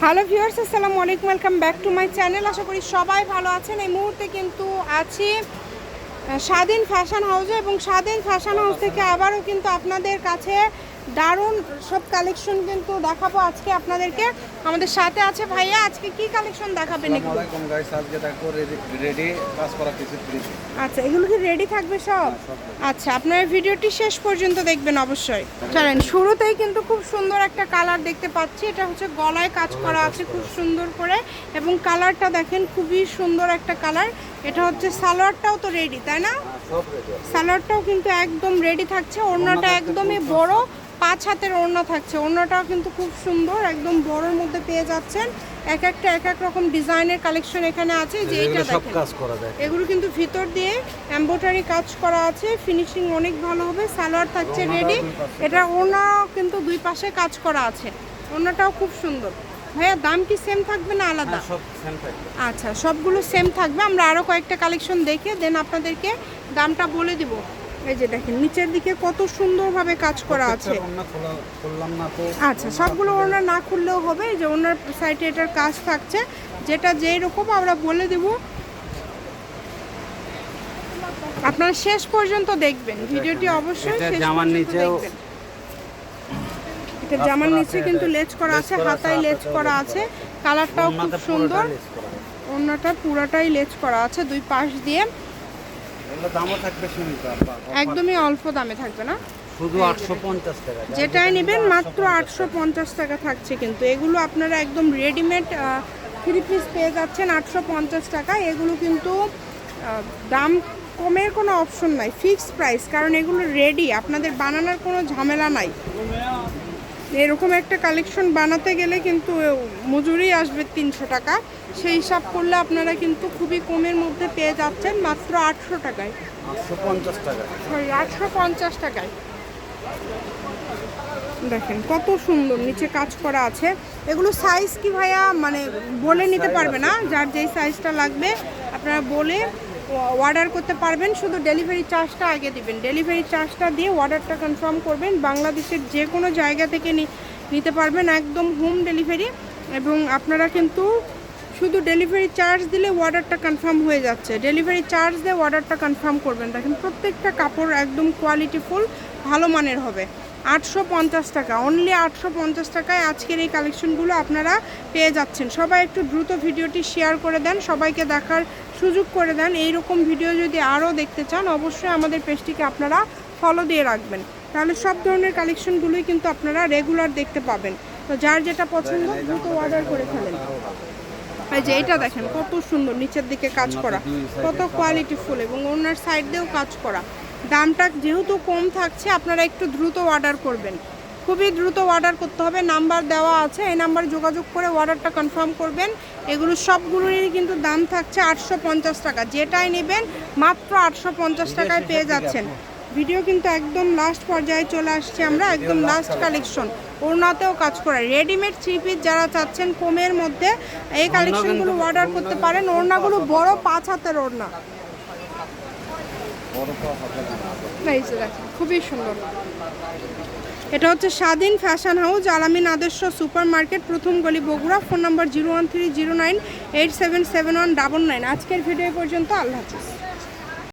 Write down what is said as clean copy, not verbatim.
Hello viewers, আসসালামু আলাইকুম, welcome back to my channel. আশা করি সবাই ভালো আছেন। এই মুহূর্তে কিন্তু আছি স্বাধীন ফ্যাশন হাউসে, এবং স্বাধীন ফ্যাশন হাউস থেকে আবারও কিন্তু আপনাদের কাছে দারুণ সব কালেকশন কিন্তু দেখাবো আজকে আপনাদেরকে। আমাদের সাথে আছে ভাইয়া। আজকে কি কালেকশন দেখাবেন? আচ্ছা, এগুলো কি রেডি থাকবে সব? আচ্ছা, আপনারা ভিডিওটি শেষ পর্যন্ত দেখবেন অবশ্যই। চলেন, শুরুতেই কিন্তু খুব সুন্দর একটা কালার দেখতে পাচ্ছি। এটা হচ্ছে গলায় কাজ করা আছে খুব সুন্দর করে, এবং কালারটা দেখেন খুবই সুন্দর একটা কালার। এটা হচ্ছে সালোয়ারটাও তো রেডি, তাই না? সালোয়ারটাও কিন্তু একদম রেডি থাকছে। ওড়নাটা একদমই বড়, 5 হাতের ওড়না থাকছে। ওড়নাটাও কিন্তু খুব সুন্দর, একদম বড়র মধ্যে পেয়ে যাচ্ছেন। এক একটা এক এক রকম ডিজাইনের কালেকশন এখানে আছে। যে এটা দেখেন, এগুলো কিন্তু ভিতর দিয়ে এমব্রয়ডারি কাজ করা আছে, ফিনিশিং অনেক ভালো হবে। সালোয়ার থাকছে রেডি। এটা ওড়নাও কিন্তু দুই পাশে কাজ করা আছে। ওড়নাটাও খুব সুন্দর। ভাইয়া, দাম কি সেম থাকবে না আলাদা? সব সেম থাকবে। আচ্ছা, সবগুলো সেম থাকবে। আমরা আরও কয়েকটা কালেকশন দেখে দেন আপনাদেরকে দামটা বলে দিব। এই যে দেখেন, নিচের দিকে কত সুন্দরভাবে কাজ করা আছে। আচ্ছা, সবগুলো ওনার না খুললেও হবে। এই যে ওনার সাইডে এটার কাজ থাকছে, যেটা যেই রকম আমরা বলে দেব। আপনারা শেষ পর্যন্ত দেখবেন ভিডিওটি, অবশ্যই শেষ পর্যন্ত দেখবেন। এটা জামার নিচে কিন্তু লেজ করা আছে, হাতায় লেজ করা আছে। কালারটাও খুব সুন্দর। ওড়নাটা পুরাটাই লেজ করা আছে দুই পাশ দিয়ে। একদমই অল্প দামে থাকবে না, শুধু 850 টাকা। যেটাই নেবেন মাত্র 850 টাকা থাকছে। কিন্তু এগুলো আপনারা একদম রেডিমেড 3 পিস পেয়ে যাচ্ছেন 850 টাকা। এগুলো কিন্তু দাম কমের কোনো অপশন নাই, ফিক্সড প্রাইস, কারণ এগুলো রেডি, আপনাদের বানানোর কোনো ঝামেলা নাই। এরকম একটা কালেকশন বানাতে গেলে কিন্তু মজুরি আসবে 300 টাকা। সেই হিসাব করলে আপনারা কিন্তু খুবই কমের মধ্যে পেয়ে যাচ্ছেন মাত্র 800 টাকায়। 850 টাকা, সরি 850 টাকায়। দেখেন কত সুন্দর নিচে কাজ করা আছে। এগুলো সাইজ কি ভাইয়া মানে বলে নিতে পারবে না? যার যেই সাইজটা লাগবে আপনারা বলে অর্ডার করতে পারবেন। শুধু ডেলিভারি চার্জটা আগে দিবেন। ডেলিভারি চার্জটা দিয়ে অর্ডারটা কনফার্ম করবেন। বাংলাদেশের যে কোনো জায়গা থেকে নিতে পারবেন, একদম হোম ডেলিভারি। এবং আপনারা কিন্তু শুধু ডেলিভারি চার্জ দিলে অর্ডারটা কনফার্ম হয়ে যাচ্ছে। ডেলিভারি চার্জ দিয়ে অর্ডারটা কনফার্ম করবেন। দেখেন প্রত্যেকটা কাপড় একদম কোয়ালিটিফুল, ভালো মানের হবে। 850 টাকা, অনলি 850 টাকায় আজকের এই কালেকশনগুলো আপনারা পেয়ে যাচ্ছেন। সবাই একটু দ্রুত ভিডিওটি শেয়ার করে দেন, সবাইকে দেখার সুযোগ করে দেন। এইরকম ভিডিও যদি আরও দেখতে চান, অবশ্যই আমাদের পেজটিকে আপনারা ফলো দিয়ে রাখবেন, তাহলে সব ধরনের কালেকশনগুলোই কিন্তু আপনারা রেগুলার দেখতে পাবেন। তো যার যেটা পছন্দ দ্রুত অর্ডার করে ফেলেন। এই যে এটা দেখেন কত সুন্দর, নিচের দিকে কাজ করা, কত কোয়ালিটিফুল, এবং ওনার সাইড দিয়েও কাজ করা। দামটা যেহেতু কম থাকছে, আপনারা একটু দ্রুত অর্ডার করবেন, খুবই দ্রুত অর্ডার করতে হবে। নাম্বার দেওয়া আছে, এই নাম্বারে যোগাযোগ করে অর্ডারটা কনফার্ম করবেন। এগুলো সবগুলোরই কিন্তু দাম থাকছে 850 টাকা। যেটাই নেবেন মাত্র 850 টাকায় পেয়ে যাচ্ছেন। ভিডিও কিন্তু একদম লাস্ট পর্যায়ে চলে আসছে আমরা, একদম লাস্ট কালেকশন। ওড়নাতেও কাজ করা রেডিমেড 3 পিস যারা চাচ্ছেন কমের মধ্যে, এই কালেকশনগুলো অর্ডার করতে পারেন। ওড়নাগুলো বড় 5 হাতের ওড়না, খুবই সুন্দর। এটা হচ্ছে স্বাধীন ফ্যাশন হাউস, আলামিন আদর্শ সুপার মার্কেট, প্রথম গলি, বগুড়া। Phone number 01309877199। আজকের ভিডিও পর্যন্ত, আল্লাহ হাফেজ।